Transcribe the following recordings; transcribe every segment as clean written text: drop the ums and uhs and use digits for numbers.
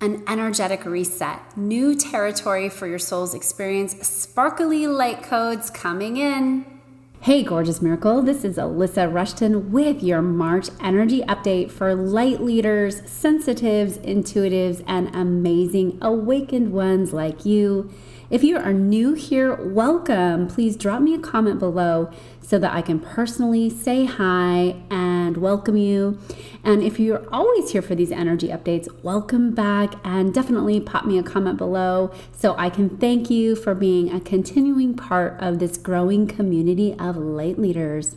an energetic reset, new territory for your soul's experience, sparkly light codes coming in. Hey, gorgeous miracle. This is Alyssa Rushton with your March energy update for light leaders, sensitives, intuitives, and amazing awakened ones like you. If you are new here, welcome. Please drop me a comment below so that I can personally say hi and welcome you. And if you're always here for these energy updates, welcome back, and definitely pop me a comment below so I can thank you for being a continuing part of this growing community of light leaders.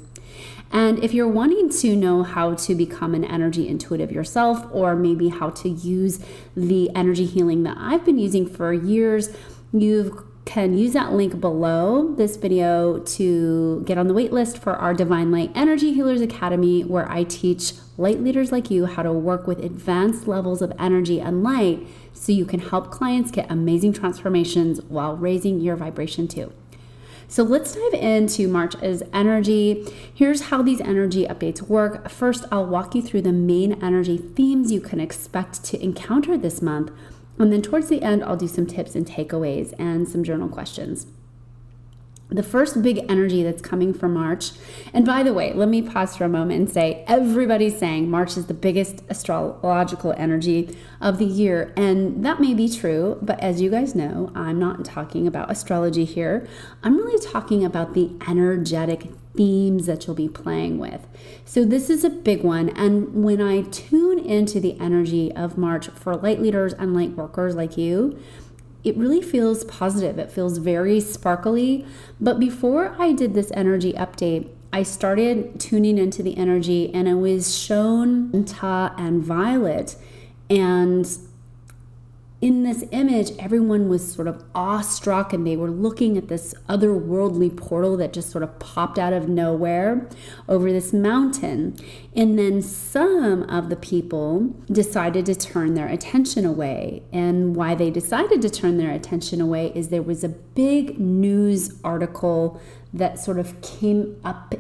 And if you're wanting to know how to become an energy intuitive yourself, or maybe how to use the energy healing that I've been using for years, you can use that link below this video to get on the wait list for our Divine Light Energy Healers Academy, where I teach light leaders like you how to work with advanced levels of energy and light so you can help clients get amazing transformations while raising your vibration too. So let's dive into March's energy. Here's how these energy updates work. First, I'll walk you through the main energy themes you can expect to encounter this month. And then towards the end, I'll do some tips and takeaways and some journal questions. The first big energy that's coming for March, and by the way, let me pause for a moment and say, everybody's saying March is the biggest astrological energy of the year. And that may be true, but as you guys know, I'm not talking about astrology here. I'm really talking about the energetic themes that you'll be playing with. So this is a big one. And when I tune into the energy of March for light leaders and light workers like you, it really feels positive. It feels very sparkly. But before I did this energy update, I started tuning into the energy, and it was shown Magenta and Violet. And in this image, everyone was sort of awestruck, and they were looking at this otherworldly portal that just sort of popped out of nowhere over this mountain. And then some of the people decided to turn their attention away. And why they decided to turn their attention away is there was a big news article that sort of came up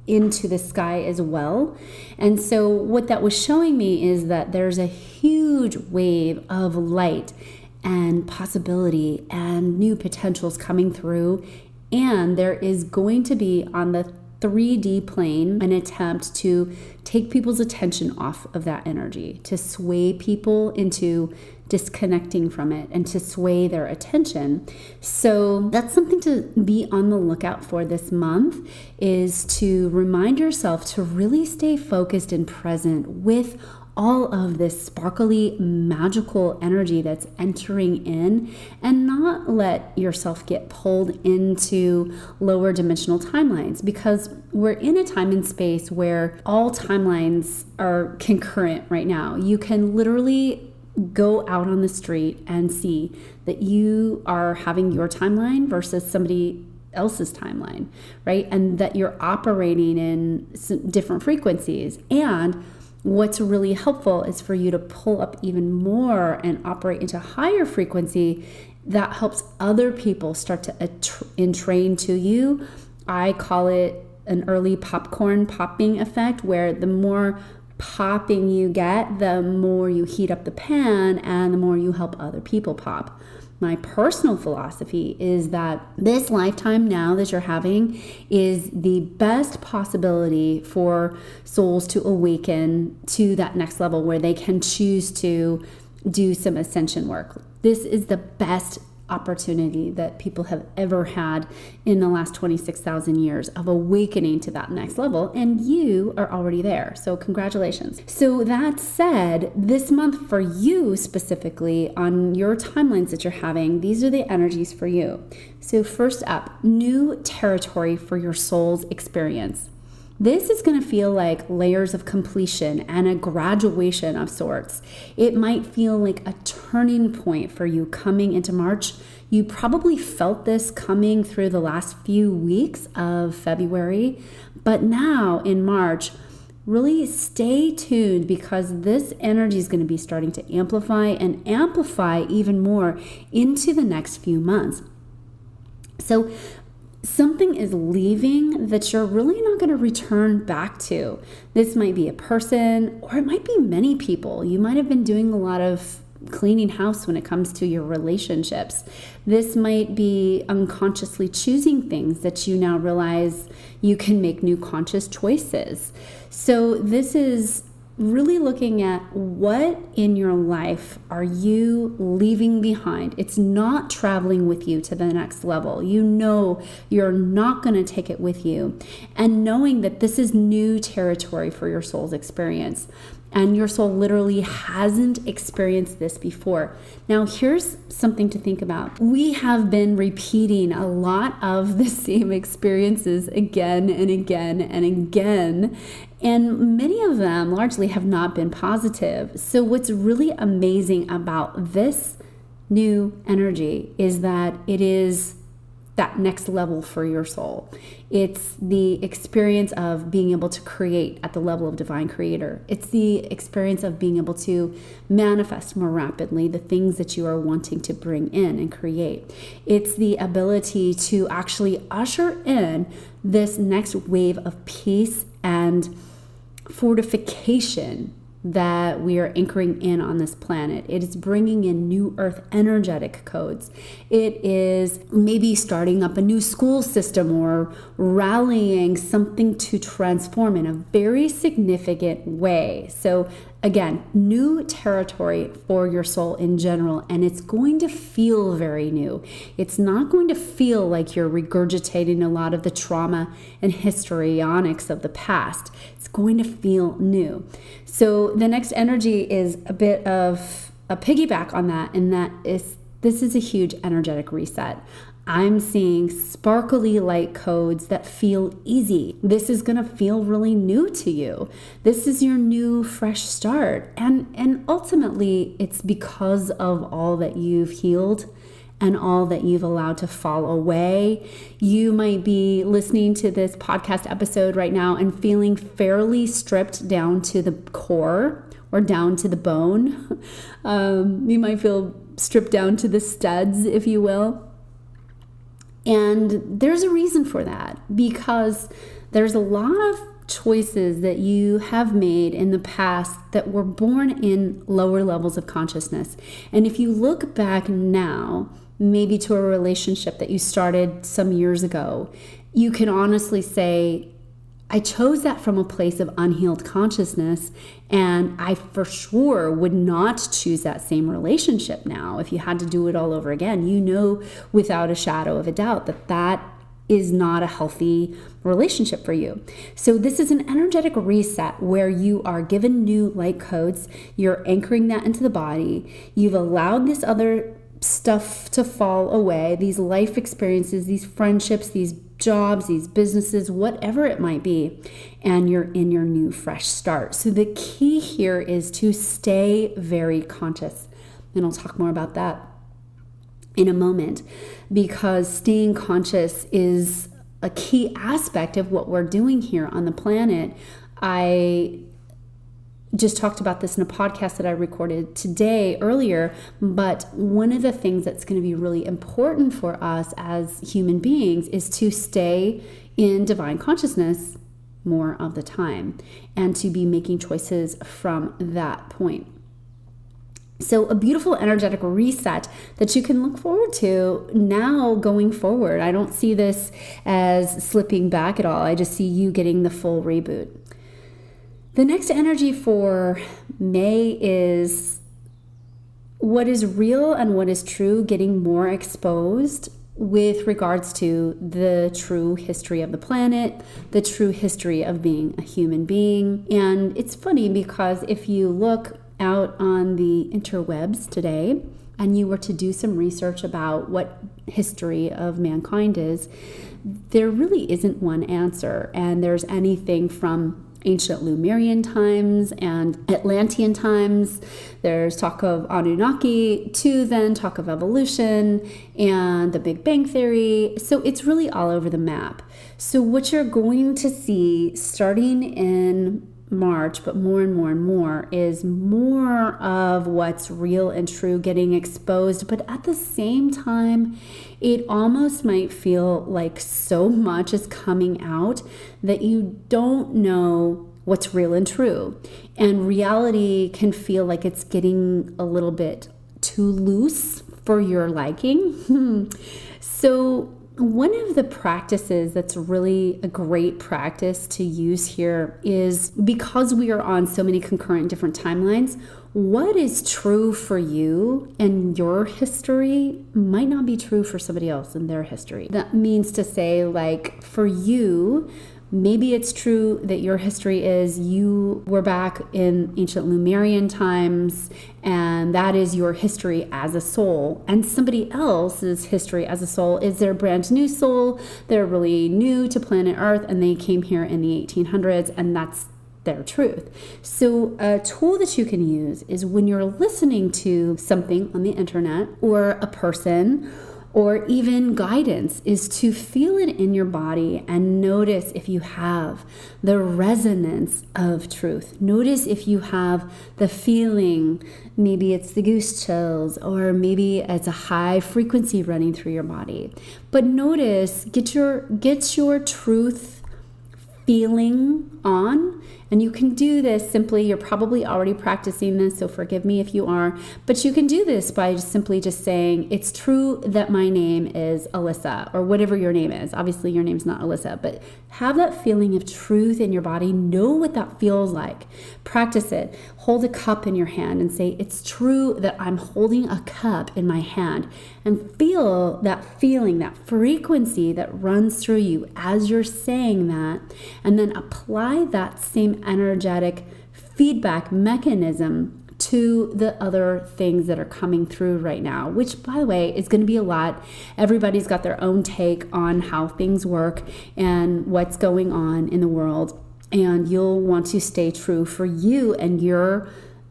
into the sky as well. And so what that was showing me is that there's a huge wave of light and possibility and new potentials coming through. And there is going to be on the 3D plane an attempt to take people's attention off of that energy, to sway people into disconnecting from it and to sway their attention. So that's something to be on the lookout for this month, is to remind yourself to really stay focused and present with all of this sparkly, magical energy that's entering in, and not let yourself get pulled into lower dimensional timelines, because we're in a time and space where all timelines are concurrent right now. You can literally go out on the street and see that you are having your timeline versus somebody else's timeline, right? And that you're operating in some different frequencies. And what's really helpful is for you to pull up even more and operate into higher frequency that helps other people start to entrain to you. I call it an early popcorn popping effect, where the more popping you get, the more you heat up the pan and the more you help other people pop. My personal philosophy is that this lifetime now that you're having is the best possibility for souls to awaken to that next level where they can choose to do some ascension work. This is the best opportunity that people have ever had in the last 26,000 years of awakening to that next level, and you are already there. So congratulations. So that said, this month for you specifically on your timelines that you're having, these are the energies for you. So first up, new territory for your soul's experience. This is going to feel like layers of completion and a graduation of sorts. It might feel like a turning point for you coming into March. You probably felt this coming through the last few weeks of February, but now in March, really stay tuned, because this energy is going to be starting to amplify and amplify even more into the next few months. So something is leaving that you're really not going to return back to. This might be a person, or it might be many people. You might have been doing a lot of cleaning house when it comes to your relationships. This might be unconsciously choosing things that you now realize you can make new conscious choices. So this is really looking at what in your life are you leaving behind. It's not traveling with you to the next level. You know you're not going to take it with you. And knowing that this is new territory for your soul's experience. And your soul literally hasn't experienced this before. Now, here's something to think about. We have been repeating a lot of the same experiences again and again and again. And many of them largely have not been positive. So what's really amazing about this new energy is that it is that next level for your soul. It's the experience of being able to create at the level of divine creator. It's the experience of being able to manifest more rapidly the things that you are wanting to bring in and create. It's the ability to actually usher in this next wave of peace and fortification that we are anchoring in on this planet. It is bringing in new earth energetic codes. It is maybe starting up a new school system or rallying something to transform in a very significant way. So again, new territory for your soul in general, and it's going to feel very new. It's not going to feel like you're regurgitating a lot of the trauma and histrionics of the past. It's going to feel new. So the next energy is a bit of a piggyback on that, and this is a huge energetic reset. I'm seeing sparkly light codes that feel easy. This is going to feel really new to you. This is your new fresh start. And ultimately, it's because of all that you've healed and all that you've allowed to fall away. You might be listening to this podcast episode right now and feeling fairly stripped down to the core or down to the bone. You might feel stripped down to the studs, if you will. And there's a reason for that, because there's a lot of choices that you have made in the past that were born in lower levels of consciousness. And if you look back now, maybe to a relationship that you started some years ago, you can honestly say, I chose that from a place of unhealed consciousness, and I for sure would not choose that same relationship now. If you had to do it all over again, you know without a shadow of a doubt that that is not a healthy relationship for you. So this is an energetic reset where you are given new light codes. You're anchoring that into the body. You've allowed this other stuff to fall away, these life experiences, these friendships, these jobs, these businesses, whatever it might be, and you're in your new fresh start. So the key here is to stay very conscious. And I'll talk more about that in a moment, because staying conscious is a key aspect of what we're doing here on the planet. I just talked about this in a podcast that I recorded today earlier, but one of the things that's going to be really important for us as human beings is to stay in divine consciousness more of the time and to be making choices from that point. So a beautiful energetic reset that you can look forward to now going forward. I don't see this as slipping back at all. I just see you getting the full reboot. The next energy for May is what is real and what is true getting more exposed with regards to the true history of the planet, the true history of being a human being. And it's funny because if you look out on the interwebs today and you were to do some research about what history of mankind is, there really isn't one answer. And there's anything from ancient Lemurian times and Atlantean times. There's talk of Anunnaki, to then talk of evolution and the Big Bang Theory. So it's really all over the map. So what you're going to see starting in March, but more and more and more, is more of what's real and true getting exposed. But at the same time, it almost might feel like so much is coming out that you don't know what's real and true. And reality can feel like it's getting a little bit too loose for your liking. So one of the practices that's really a great practice to use here is, because we are on so many concurrent different timelines, what is true for you and your history might not be true for somebody else in their history. That means to say, like, for you, maybe it's true that your history is you were back in ancient Lemurian times, and that is your history as a soul. And somebody else's history as a soul is their brand new soul. They're really new to planet Earth, and they came here in the 1800s, and that's their truth. So a tool that you can use is when you're listening to something on the internet or a person or even guidance, is to feel it in your body and notice if you have the resonance of truth. Notice if you have the feeling, maybe it's the goose chills, or maybe it's a high frequency running through your body. But notice, get your truth feeling on. And you can do this simply, you're probably already practicing this, so forgive me if you are, but you can do this by simply just saying, it's true that my name is Alyssa, or whatever your name is. Obviously your name's not Alyssa, but have that feeling of truth in your body. Know what that feels like. Practice it. Hold a cup in your hand and say, it's true that I'm holding a cup in my hand, and feel that feeling, that frequency that runs through you as you're saying that, and then apply that same energetic feedback mechanism to the other things that are coming through right now, which, by the way, is going to be a lot. Everybody's got their own take on how things work and what's going on in the world, and you'll want to stay true for you and your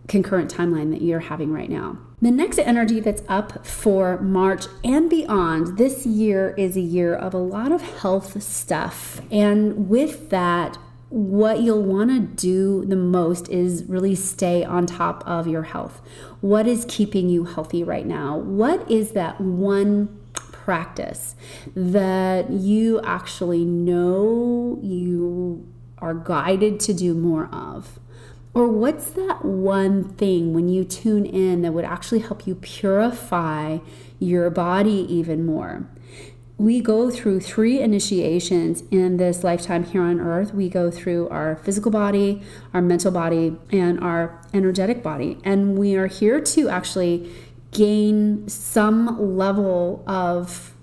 concurrent timeline that you're having right now. The next energy that's up for March and beyond, this year is a year of a lot of health stuff, and with that, what you'll want to do the most is really stay on top of your health. What is keeping you healthy right now? What is that one practice that you actually know you are guided to do more of? Or what's that one thing when you tune in that would actually help you purify your body even more? We go through 3 initiations in this lifetime here on earth. We go through our physical body, our mental body, and our energetic body. And we are here to actually gain some level of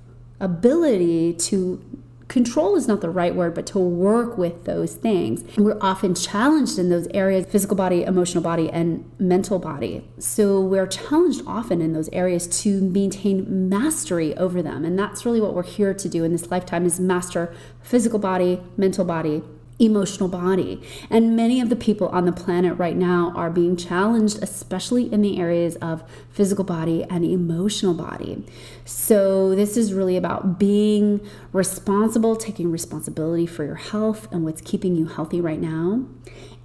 ability to control, is not the right word, but to work with those things. And we're often challenged in those areas, physical body, emotional body, and mental body. So we're challenged often in those areas to maintain mastery over them. And that's really what we're here to do in this lifetime, is master physical body, mental body, emotional body. And many of the people on the planet right now are being challenged, especially in the areas of physical body and emotional body. So this is really about being responsible, taking responsibility for your health and what's keeping you healthy right now,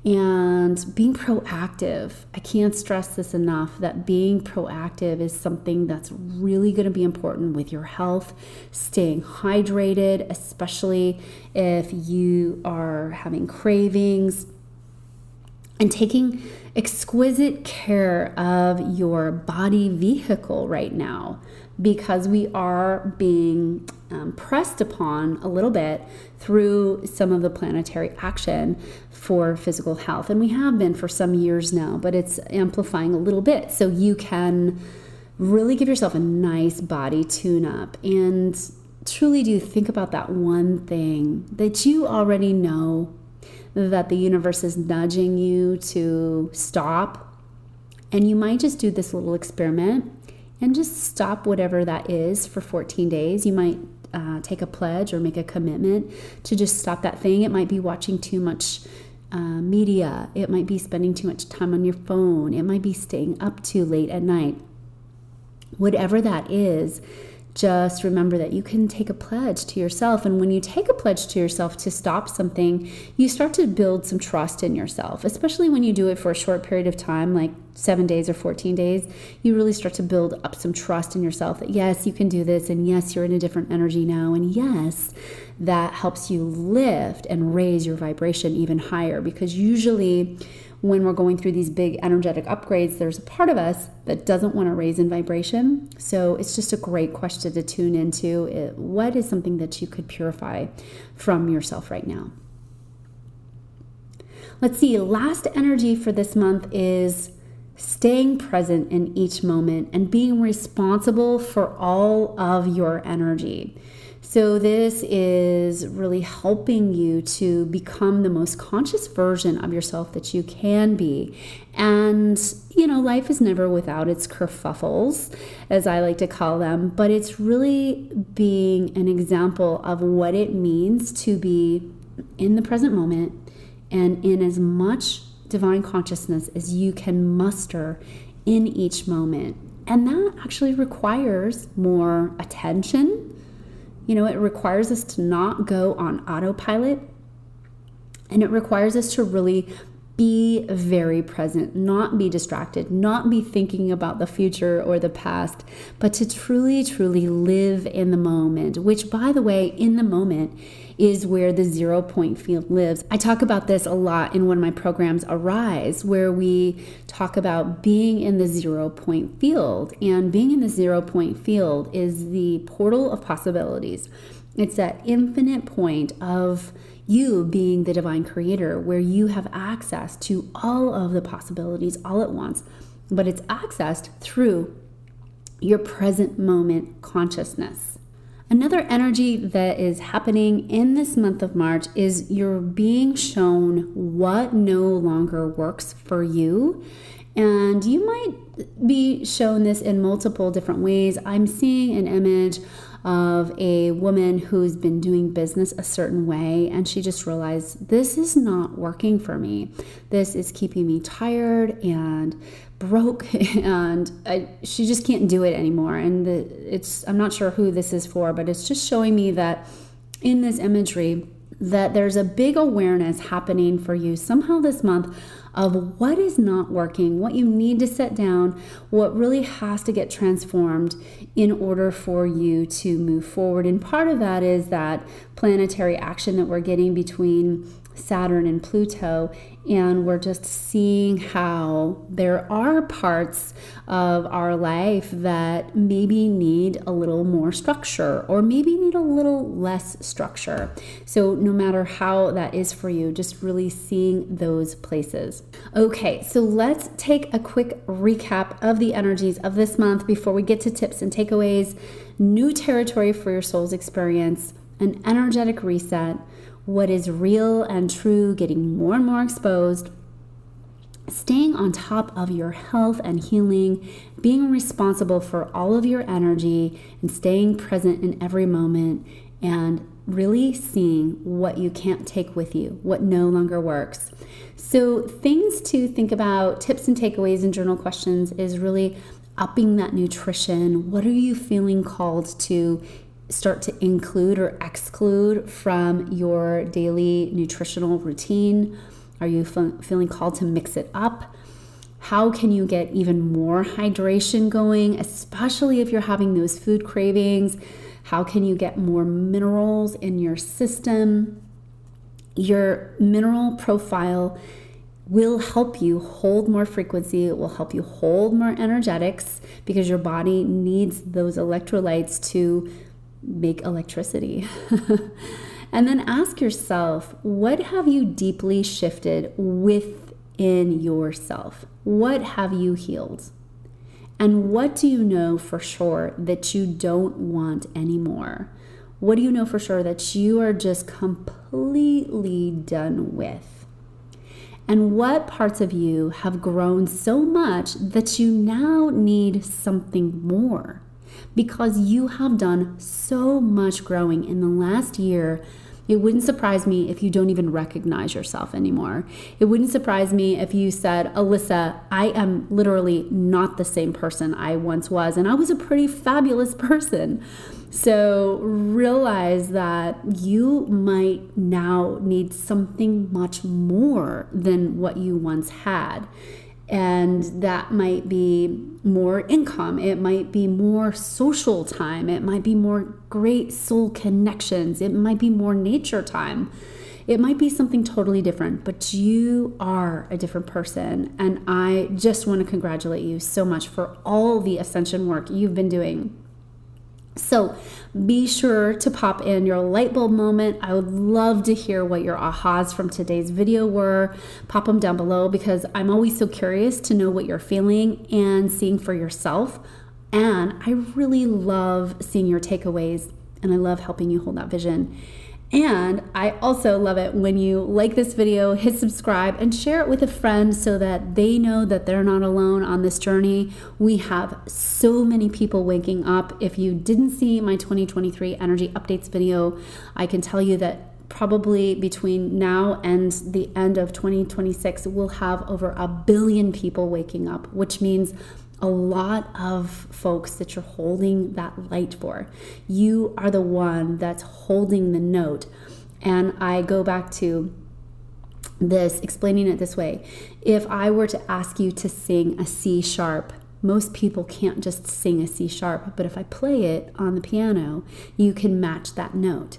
and being proactive. I can't stress this enough, that being proactive is something that's really going to be important with your health. Staying hydrated, especially if you are having cravings, and taking exquisite care of your body vehicle right now, because we are being pressed upon a little bit through some of the planetary action for physical health. And we have been for some years now, but it's amplifying a little bit. So you can really give yourself a nice body tune-up and truly do think about that one thing that you already know that the universe is nudging you to stop. And you might just do this little experiment and just stop whatever that is for 14 days. You might take a pledge or make a commitment to just stop that thing. It might be watching too much media. It might be spending too much time on your phone. It might be staying up too late at night. Whatever that is, just remember that you can take a pledge to yourself. And when you take a pledge to yourself to stop something, you start to build some trust in yourself, especially when you do it for a short period of time, like 7 days or 14 days. You really start to build up some trust in yourself that yes, you can do this. And yes, you're in a different energy now. And yes, that helps you lift and raise your vibration even higher, because usually when we're going through these big energetic upgrades, there's a part of us that doesn't want to raise in vibration. So it's just a great question to tune into. What is something that you could purify from yourself right now? Let's see, last energy for this month is staying present in each moment and being responsible for all of your energy. So this is really helping you to become the most conscious version of yourself that you can be. And, life is never without its kerfuffles, as I like to call them, but it's really being an example of what it means to be in the present moment and in as much divine consciousness as you can muster in each moment. And that actually requires more attention. It requires us to not go on autopilot, and it requires us to really be very present, not be distracted, not be thinking about the future or the past, but to truly, truly live in the moment, which, by the way, in the moment is where the 0 point field lives. I talk about this a lot in one of my programs, Arise, where we talk about being in the 0 point field. And being in the 0 point field is the portal of possibilities. It's that infinite point of you being the divine creator, where you have access to all of the possibilities all at once, but it's accessed through your present moment consciousness. Another energy that is happening in this month of March is you're being shown what no longer works for you. And you might be shown this in multiple different ways. I'm seeing an image of a woman who's been doing business a certain way, and she just realized, this is not working for me. This is keeping me tired and broke, and she just can't do it anymore. And I'm not sure who this is for, but it's just showing me that in this imagery that there's a big awareness happening for you somehow this month of what is not working, what you need to set down, what really has to get transformed in order for you to move forward. And part of that is that planetary action that we're getting between Saturn and Pluto, and we're just seeing how there are parts of our life that maybe need a little more structure or maybe need a little less structure. So no matter how that is for you, just really seeing those places. Okay, so let's take a quick recap of the energies of this month before we get to tips and takeaways. New territory for your soul's experience, an energetic reset, what is real and true getting more and more exposed, staying on top of your health and healing, being responsible for all of your energy and staying present in every moment, and really seeing what you can't take with you, what no longer works. So things to think about, tips and takeaways and journal questions is really upping that nutrition. What are you feeling called to start to include or exclude from your daily nutritional routine? Are you feeling called to mix it up? How can you get even more hydration going, especially if you're having those food cravings? How can you get more minerals in your system? Your mineral profile will help you hold more frequency. It will help you hold more energetics because your body needs those electrolytes to make electricity. And then ask yourself, what have you deeply shifted within yourself? What have you healed? And what do you know for sure that you don't want anymore? What do you know for sure that you are just completely done with? And what parts of you have grown so much that you now need something more? Because you have done so much growing in the last year It wouldn't surprise me if you don't even recognize yourself anymore. It wouldn't surprise me if you said, Alyssa, I am literally not the same person I once was, and I was a pretty fabulous person. So realize that you might now need something much more than what you once had. And that might be more income. It might be more social time. It might be more great soul connections. It might be more nature time. It might be something totally different, but you are a different person. And I just want to congratulate you so much for all the ascension work you've been doing. So be sure to pop in your light bulb moment. I would love to hear what your ahas from today's video were. Pop them down below because I'm always so curious to know what you're feeling and seeing for yourself. And I really love seeing your takeaways, and I love helping you hold that vision. And I also love it when you like this video, hit subscribe, and share it with a friend so that they know that they're not alone on this journey. We have so many people waking up. If you didn't see my 2023 energy updates video, I can tell you that probably between now and the end of 2026, we'll have over 1 billion people waking up, which means a lot of folks that you're holding that light for. You are the one that's holding the note. And I go back to this, explaining it this way. If I were to ask you to sing a C sharp, most people can't just sing a C sharp, but if I play it on the piano, you can match that note.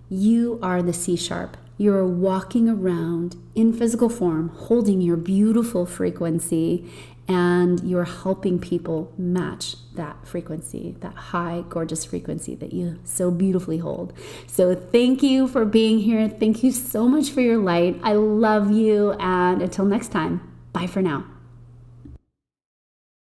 You are the C sharp. You're walking around in physical form, holding your beautiful frequency, and you're helping people match that frequency, that high, gorgeous frequency that you so beautifully hold. So thank you for being here. Thank you so much for your light. I love you. And until next time, bye for now.